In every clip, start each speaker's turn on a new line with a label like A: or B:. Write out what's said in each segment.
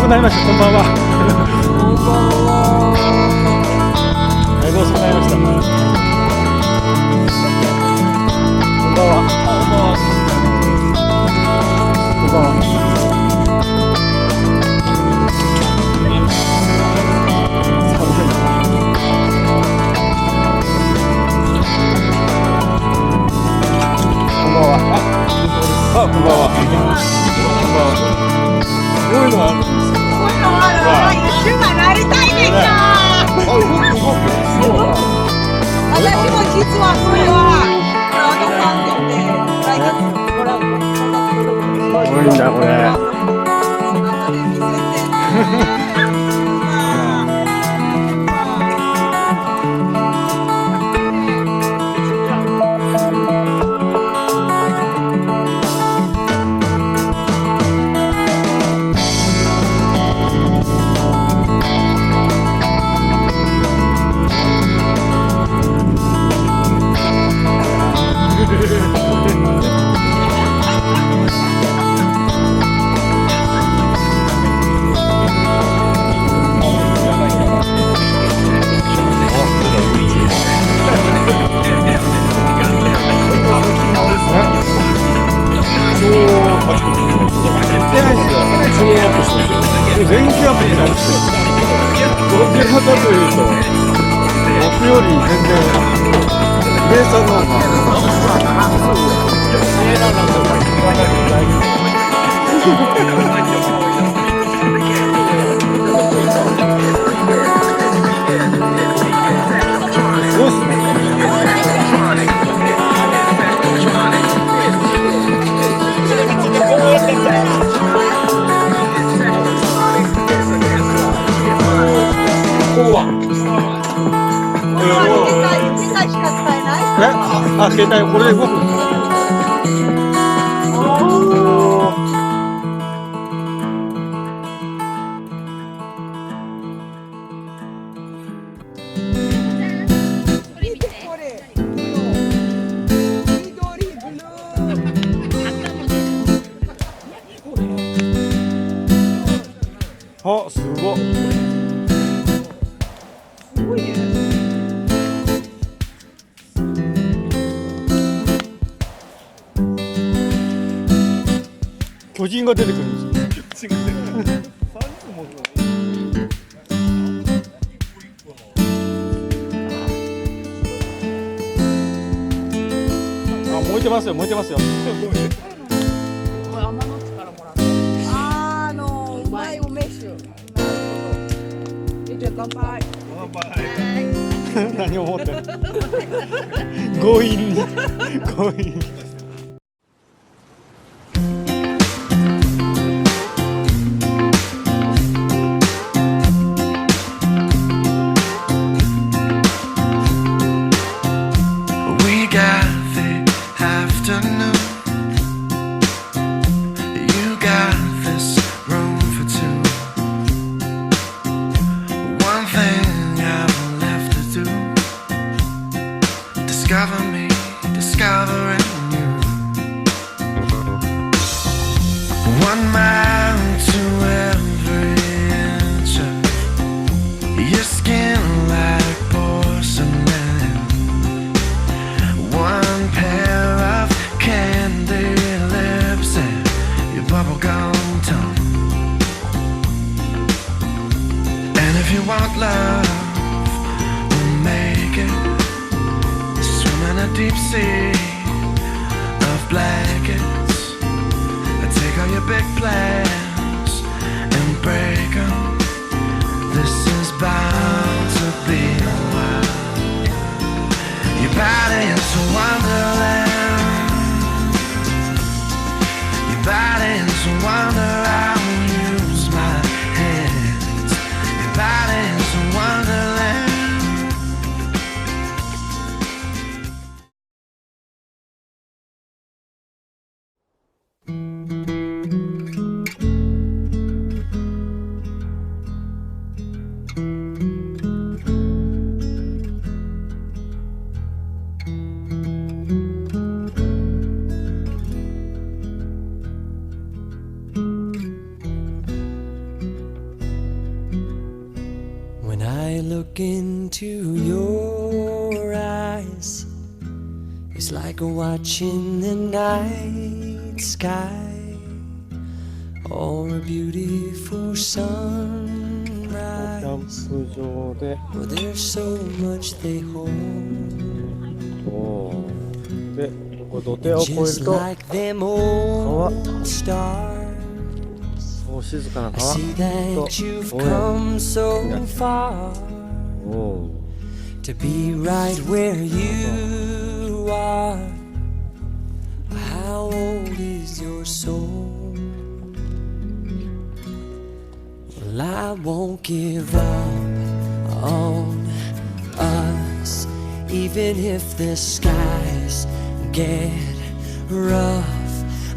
A: になりました。こんばんは。だいぶ遅くなりました。こんばんは。こんばんは。こんばんは。こういうのがあるんですよ。
B: こういうのある。シュガなりたいでしょ。私も実はそれはクラウドファンディングで来月もらうの。
A: すごいんだこれ。
B: 後で見せてね。
A: 全然アップしないですよ。どちらかというと、僕より全然、ベースの方が。そうっすね。あ、携帯これで動くんですか。あ、すごい。
B: すごいね。
A: 巨人が出てくるんですよ。あ、燃えてますよ、燃えてますよ。
B: うまい梅酒。乾杯。
A: 何を思ってる。強引に。強引に。
C: Discover me, discovering you. 1 mile to every inch of your skin like porcelain. 1 pair of candy lips and your bubblegum tongue. And if you want love, we'll make it. In a deep sea of blankets, I take all your big plans and break them. This is bound to be wild. Your body is a wonderland. Your body is a wonder. I will use my hands. Your body is a wonderland. look into your eyes, it's like watching the night sky or a beautiful
A: キャン
C: sunrise.
A: プ場で
C: Well, there's so much they hold,
A: でここ土手を越える
C: just
A: と
C: like them old stars.
A: お静かな
C: I
A: 川
C: see
A: と
C: that you've
A: お
C: come so far
A: お
C: to be right where you are. How old is your soul? Well, I won't give up on us, even if the skies get rough.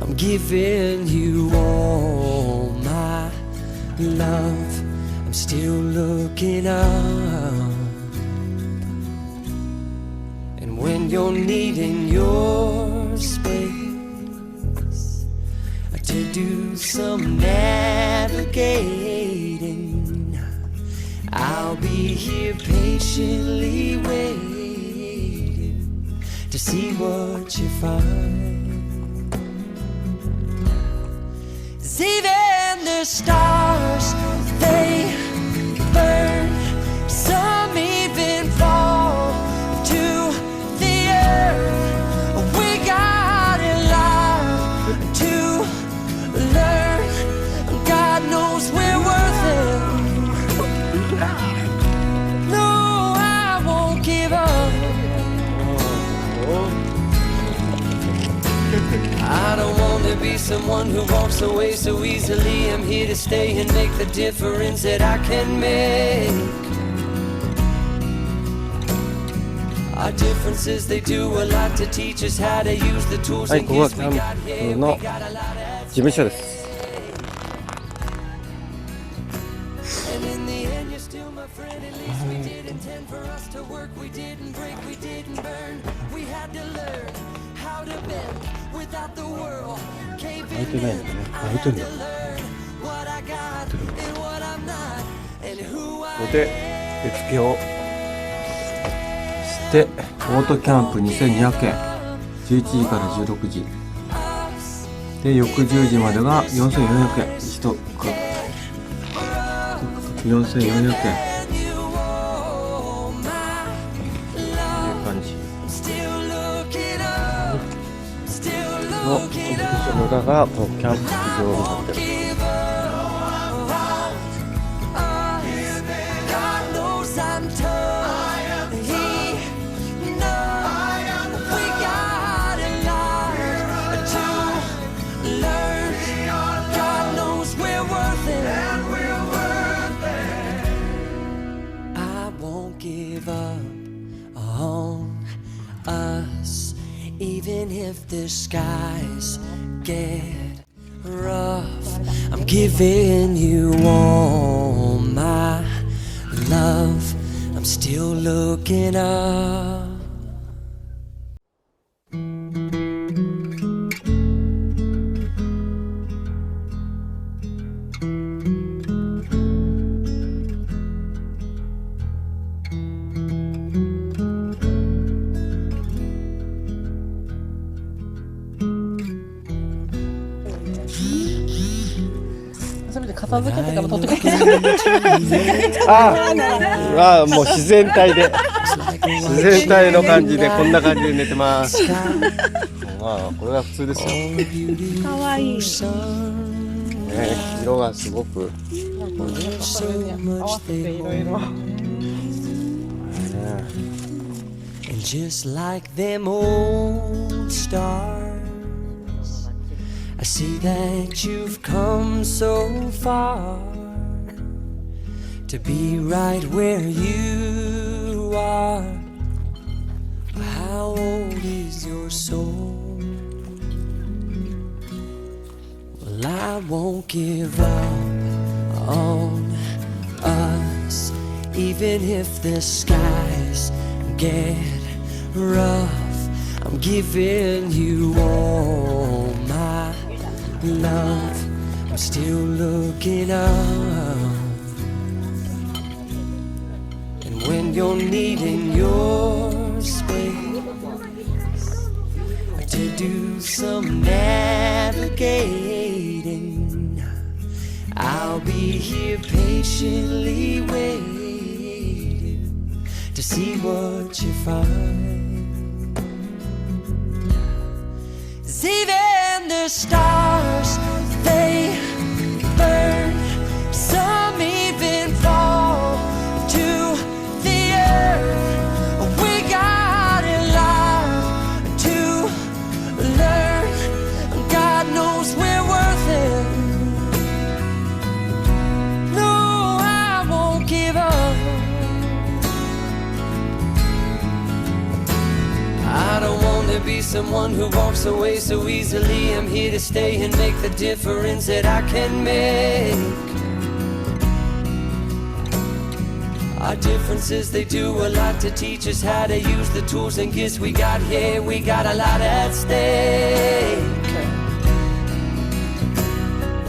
C: I'm giving you all my love. I'm still looking up. And when you're needing your space to do some navigating, I'll be here patiently waiting to see what you find. 'Cause even the stars, they burn. Some even fall to the earth. We got a lot to learn. God knows we're worth it. No, I won't give up. I don't want to be someone who walks away so easily. I'm here to stay and make the difference that I can make. Our differences, they do a lot to teach us how to use the tools
A: はい
C: and
A: ここが
C: gifts
A: キ
C: we
A: ャ
C: got
A: ン
C: here.
A: プ
C: We
A: の
C: got a lot at
A: 事務所です
C: And in the end, you're still my friend. At least we did intend for us to work. We didn't break, we didn't burn. We had to learn how to bend without the world caving
A: 開いてないん
C: in.
A: だね
C: I
A: 開い
C: had
A: てん
C: to
A: だ
C: learn what I got and what I'm not and who
A: こ
C: I
A: こで受付をしてオートキャンプ2200円11時から16時
C: am.
A: で翌10時までが4400円一区4400円っていう
C: And you all my love.
A: 感じ
C: Still looking up. Still
A: の
C: looking up.
A: 裏がこのキャンプ場になってる
C: Give up. God knows I'm tough. He knows we got a lot to learn. God knows we're worth it. I won't give up on us, even if the skies get rough. I'm giving you all my love. I'm still looking up.
B: 片付けてから撮ってくれ
A: ああもう自然体で自然体の感じでこんな感じで寝てますまあこれが普通ですよ、ね、
B: かわいい
A: 色がすごく、
B: 合わせていろいろ
C: And just like them old stars, I see that you've come so far to be right where you are. How old is your soul? Well, I won't give up on us, even if the skies get rough. I'm giving you all my love. I'm still looking up. And you're needing your space to do some navigating, I'll be here patiently waiting to see what you find. 'Cause even the stars, they burn, some even fall to the earth. We got a lot to learn. God knows we're worth it. No, I won't give up. I don't want to be someone who walks away so easily. I'm here to stay and make the difference that I can make. Our differences, they do a lot to teach us how to use the tools and gifts we got here. We got a lot at stake.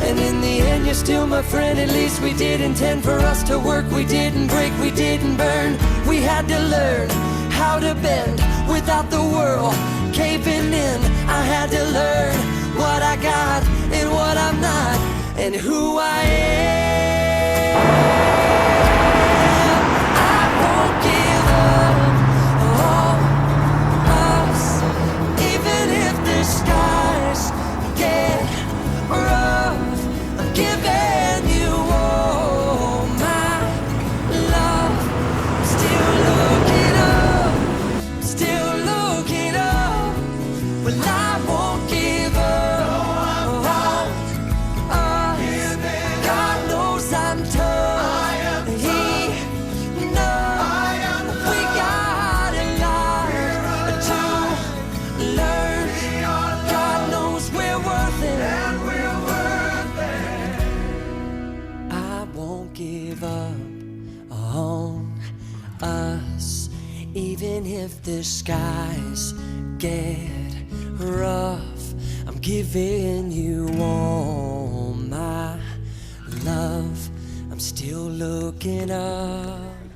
C: And in the end, you're still my friend. At least we did intend for us to work. We didn't break, we didn't burn. We had to learn how to bend without the world caving in. I had to learn what I got and what I'm not, and who I am. I won't give up on us, even if the skies get rough. I'm giving you all my love. Still looking up, still looking up. Well, I won't give up on us. God knows I'm tough. He knows we got a lot to learn. God knows we're worth it. I won't give up on us, even if the skies get rough. I'm giving you all my love. I'm still looking up.